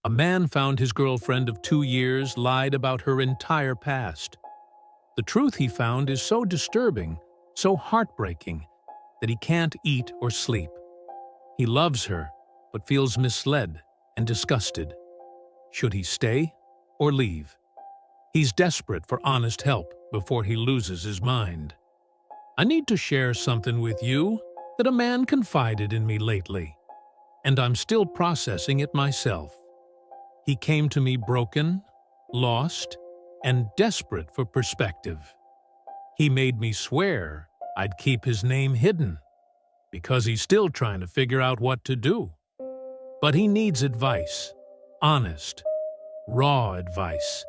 A man found his girlfriend of 2 years lied about her entire past. The truth he found is so disturbing, so heartbreaking, that he can't eat or sleep. He loves her, but feels misled and disgusted. Should he stay or leave? He's desperate for honest help before he loses his mind. I need to share something with you that a man confided in me lately, and I'm still processing it myself. He came to me broken, lost, and desperate for perspective. He made me swear I'd keep his name hidden, because he's still trying to figure out what to do. But he needs advice, honest, raw advice,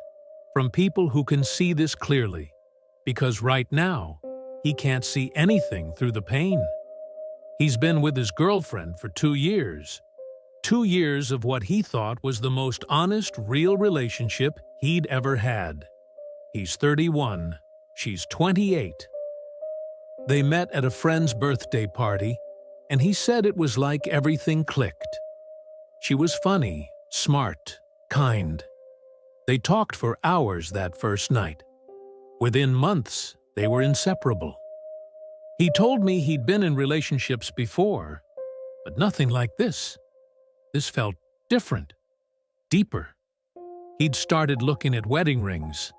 from people who can see this clearly, because right now, he can't see anything through the pain. He's been with his girlfriend for 2 years. 2 years of what he thought was the most honest, real relationship he'd ever had. He's 31, she's 28. They met at a friend's birthday party, and he said it was like everything clicked. She was funny, smart, kind. They talked for hours that first night. Within months, they were inseparable. He told me he'd been in relationships before, but nothing like this. This felt different, deeper. He'd started looking at wedding rings.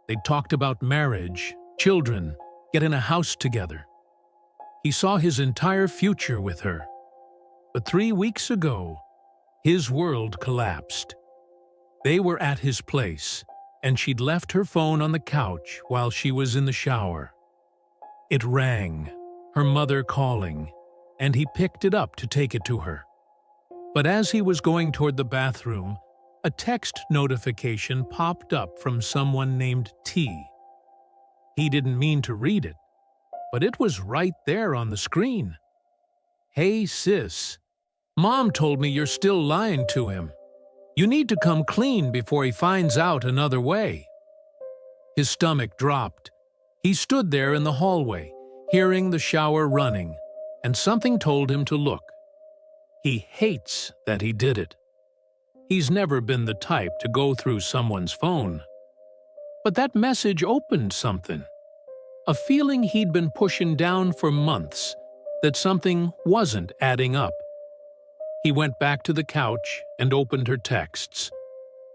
They'd talked about marriage, children, getting a house together. He saw his entire future with her. But 3 weeks ago, his world collapsed. They were at his place, and she'd left her phone on the couch while she was in the shower. It rang, her mother calling, and he picked it up to take it to her. But as he was going toward the bathroom, a text notification popped up from someone named T. He didn't mean to read it, but it was right there on the screen. "Hey sis, Mom told me you're still lying to him. You need to come clean before he finds out another way." His stomach dropped. He stood there in the hallway, hearing the shower running, and something told him to look. He hates that he did it. He's never been the type to go through someone's phone. But that message opened something. A feeling he'd been pushing down for months, that something wasn't adding up. He went back to the couch and opened her texts.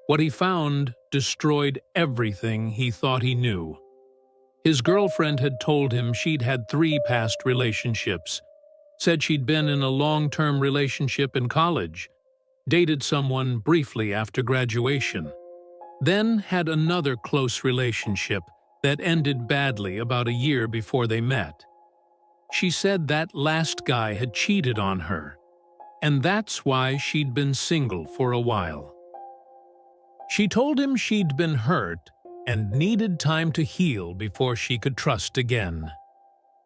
What he found destroyed everything he thought he knew. His girlfriend had told him she'd had 3 past relationships, said she'd been in a long-term relationship in college, dated someone briefly after graduation, then had another close relationship that ended badly about a year before they met. She said that last guy had cheated on her, and that's why she'd been single for a while. She told him she'd been hurt and needed time to heal before she could trust again.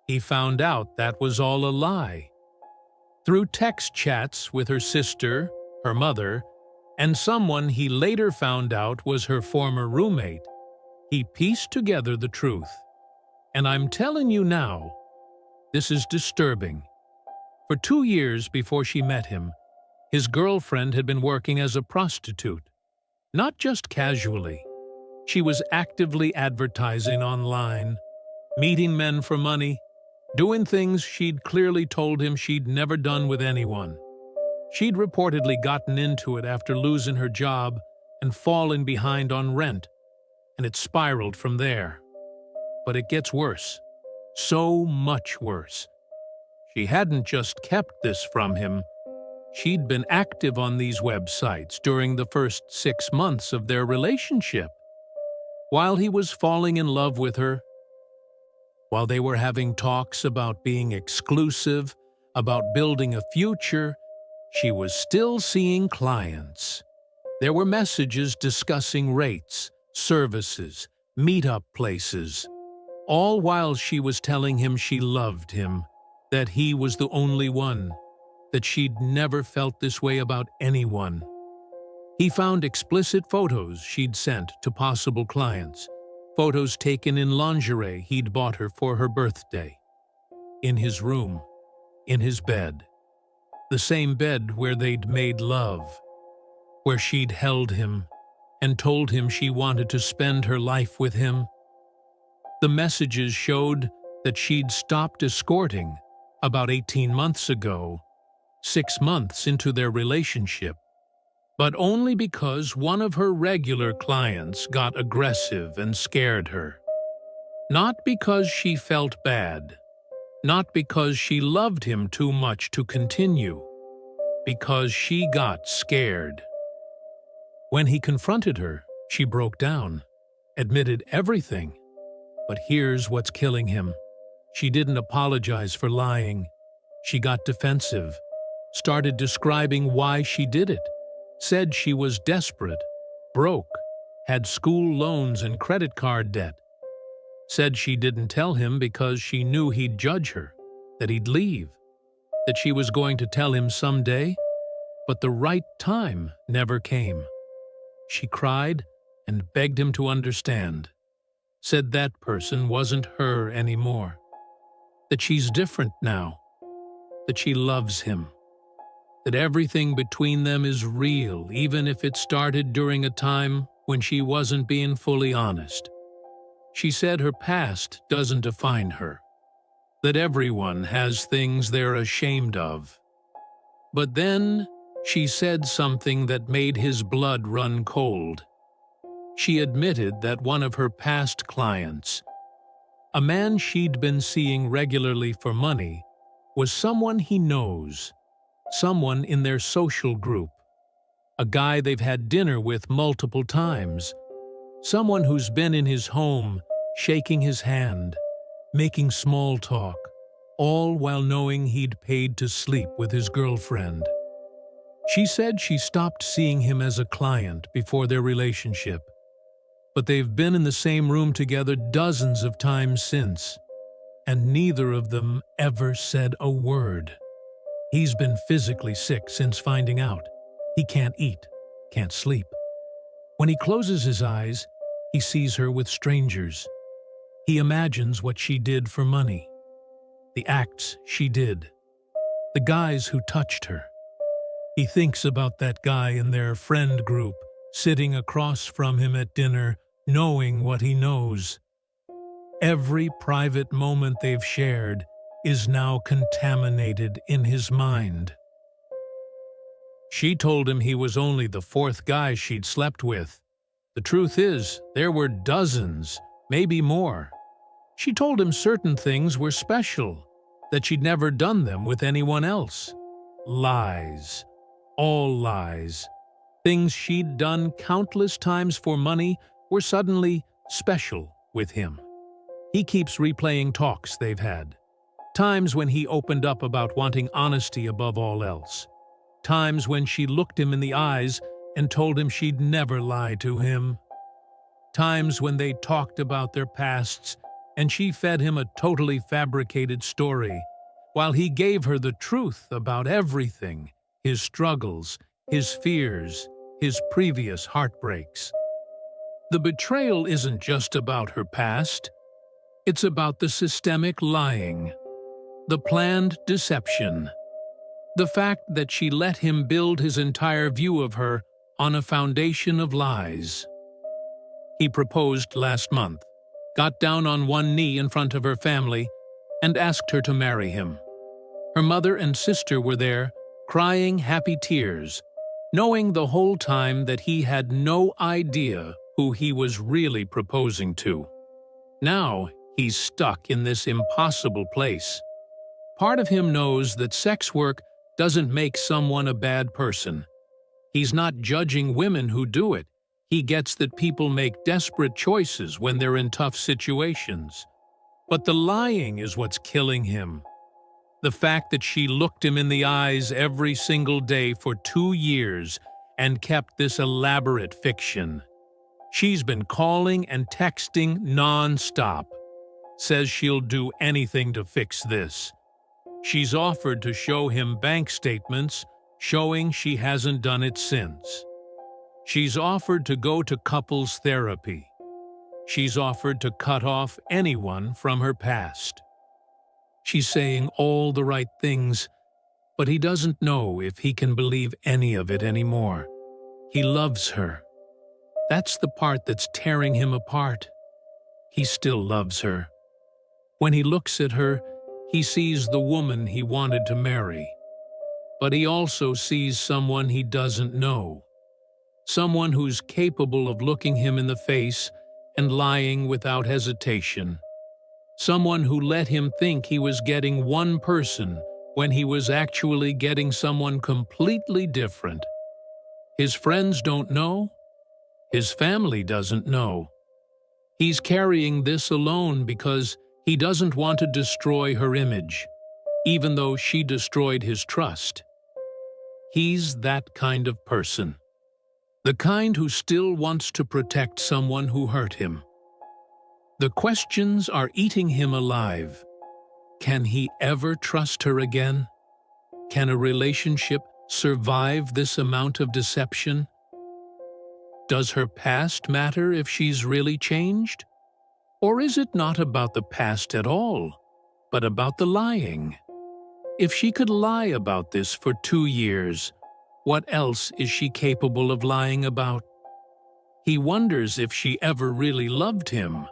He found out that was all a lie. Through text chats with her sister, her mother, and someone he later found out was her former roommate, he pieced together the truth. And I'm telling you now, this is disturbing. For 2 years before she met him, his girlfriend had been working as a prostitute. Not just casually. She was actively advertising online, meeting men for money, doing things she'd clearly told him she'd never done with anyone. She'd reportedly gotten into it after losing her job and fallen behind on rent, and it spiraled from there. But it gets worse. So much worse. She hadn't just kept this from him. She'd been active on these websites during the first 6 months of their relationship. While he was falling in love with her, while they were having talks about being exclusive, about building a future, she was still seeing clients. There were messages discussing rates, services, meet-up places, all while she was telling him she loved him, that he was the only one, that she'd never felt this way about anyone. He found explicit photos she'd sent to possible clients, photos taken in lingerie he'd bought her for her birthday. In his room, in his bed, the same bed where they'd made love. where she'd held him and told him she wanted to spend her life with him. The messages showed that she'd stopped escorting about 18 months ago, 6 months into their relationship, but only because one of her regular clients got aggressive and scared her. Not because she felt bad, not because she loved him too much to continue, because she got scared. When he confronted her, she broke down, admitted everything. But here's what's killing him. She didn't apologize for lying. She got defensive, started describing why she did it, said she was desperate, broke, had school loans and credit card debt, said she didn't tell him because she knew he'd judge her, that he'd leave, that she was going to tell him someday, but the right time never came. She cried and begged him to understand, said that person wasn't her anymore, that she's different now, that she loves him, that everything between them is real, even if it started during a time when she wasn't being fully honest. She said her past doesn't define her, that everyone has things they're ashamed of. But then she said something that made his blood run cold. She admitted that one of her past clients, a man she'd been seeing regularly for money, was someone he knows, someone in their social group, a guy they've had dinner with multiple times, someone who's been in his home, shaking his hand, making small talk, all while knowing he'd paid to sleep with his girlfriend. She said she stopped seeing him as a client before their relationship, but they've been in the same room together dozens of times since, and neither of them ever said a word. He's been physically sick since finding out. He can't eat, can't sleep. When he closes his eyes, he sees her with strangers. He imagines what she did for money, the acts she did, the guys who touched her. He thinks about that guy in their friend group, sitting across from him at dinner, knowing what he knows. Every private moment they've shared is now contaminated in his mind. She told him he was only the 4th guy she'd slept with. The truth is, there were dozens, maybe more. She told him certain things were special, that she'd never done them with anyone else. Lies. All lies. Things she'd done countless times for money were suddenly special with him. He keeps replaying talks they've had. Times when he opened up about wanting honesty above all else. Times when she looked him in the eyes and told him she'd never lie to him. Times when they talked about their pasts and she fed him a totally fabricated story, while he gave her the truth about everything, his struggles, his fears, his previous heartbreaks. The betrayal isn't just about her past. It's about the systemic lying, the planned deception, the fact that she let him build his entire view of her on a foundation of lies. He proposed last month, got down on one knee in front of her family, and asked her to marry him. Her mother and sister were there, crying happy tears, knowing the whole time that he had no idea who he was really proposing to. Now he's stuck in this impossible place. Part of him knows that sex work doesn't make someone a bad person. He's not judging women who do it. He gets that people make desperate choices when they're in tough situations. But the lying is what's killing him. The fact that she looked him in the eyes every single day for 2 years and kept this elaborate fiction. She's been calling and texting non-stop. Says she'll do anything to fix this. She's offered to show him bank statements showing she hasn't done it since. She's offered to go to couples therapy. She's offered to cut off anyone from her past. She's saying all the right things, but he doesn't know if he can believe any of it anymore. He loves her. That's the part that's tearing him apart. He still loves her. When he looks at her, he sees the woman he wanted to marry. But he also sees someone he doesn't know. Someone who's capable of looking him in the face and lying without hesitation. Someone who let him think he was getting one person when he was actually getting someone completely different. His friends don't know. His family doesn't know. He's carrying this alone because he doesn't want to destroy her image, even though she destroyed his trust. He's that kind of person. The kind who still wants to protect someone who hurt him. The questions are eating him alive. Can he ever trust her again? Can a relationship survive this amount of deception? Does her past matter if she's really changed? Or is it not about the past at all, but about the lying? If she could lie about this for 2 years, what else is she capable of lying about? He wonders if she ever really loved him,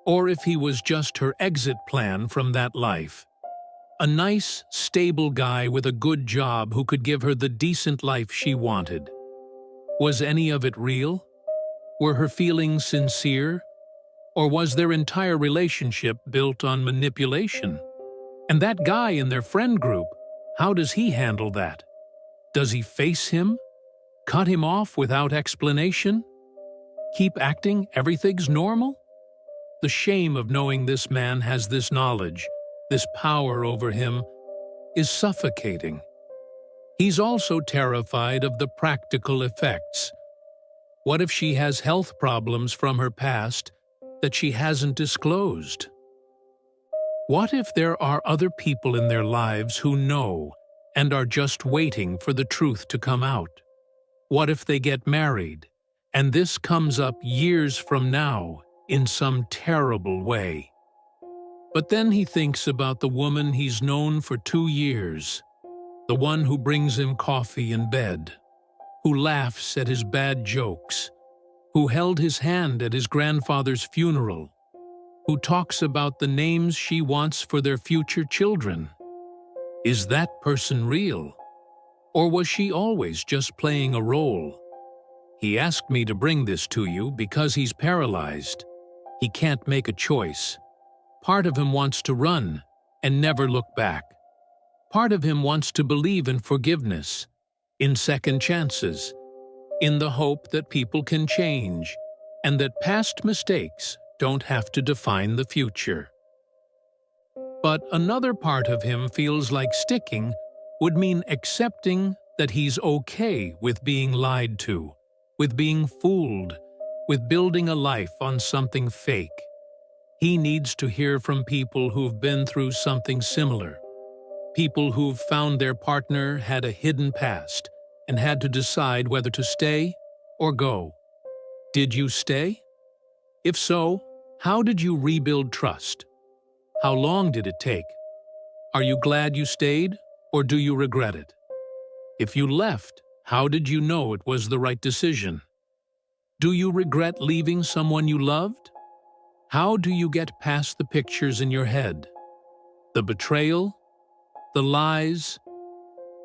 or if he was just her exit plan from that life. A nice, stable guy with a good job who could give her the decent life she wanted. Was any of it real? Were her feelings sincere? Or was their entire relationship built on manipulation? And that guy in their friend group, how does he handle that? Does he face him? Cut him off without explanation? Keep acting everything's normal? The shame of knowing this man has this knowledge, this power over him, is suffocating. He's also terrified of the practical effects. What if she has health problems from her past that she hasn't disclosed? What if there are other people in their lives who know and are just waiting for the truth to come out? What if they get married, and this comes up years from now in some terrible way? But then he thinks about the woman he's known for 2 years, the one who brings him coffee in bed, who laughs at his bad jokes, who held his hand at his grandfather's funeral, who talks about the names she wants for their future children. Is that person real? Or was she always just playing a role? He asked me to bring this to you because he's paralyzed. He can't make a choice. Part of him wants to run and never look back. Part of him wants to believe in forgiveness, in second chances, in the hope that people can change and that past mistakes don't have to define the future. But another part of him feels like sticking would mean accepting that he's okay with being lied to, with being fooled, with building a life on something fake. He needs to hear from people who've been through something similar, people who've found their partner had a hidden past and had to decide whether to stay or go. Did you stay? If so, how did you rebuild trust? How long did it take? Are you glad you stayed, or do you regret it? If you left, how did you know it was the right decision? Do you regret leaving someone you loved? How do you get past the pictures in your head? The betrayal? The lies?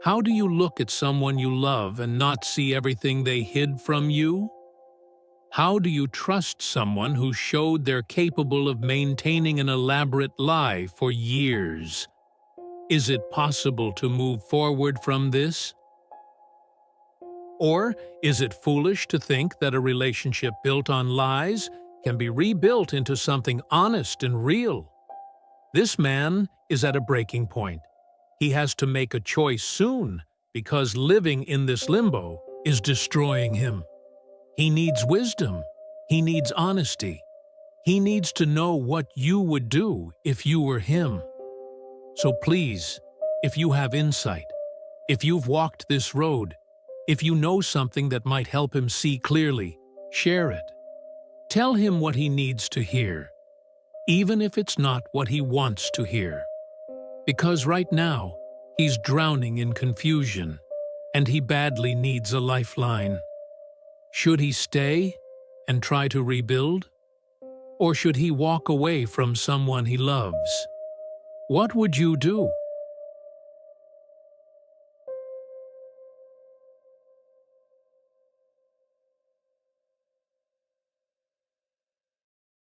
How do you look at someone you love and not see everything they hid from you? How do you trust someone who showed they're capable of maintaining an elaborate lie for years? Is it possible to move forward from this? Or is it foolish to think that a relationship built on lies can be rebuilt into something honest and real? This man is at a breaking point. He has to make a choice soon because living in this limbo is destroying him. He needs wisdom. He needs honesty. He needs to know what you would do if you were him. So please, if you have insight, if you've walked this road, if you know something that might help him see clearly, share it. Tell him what he needs to hear, even if it's not what he wants to hear. Because right now, he's drowning in confusion, and he badly needs a lifeline. Should he stay and try to rebuild? Or should he walk away from someone he loves? What would you do?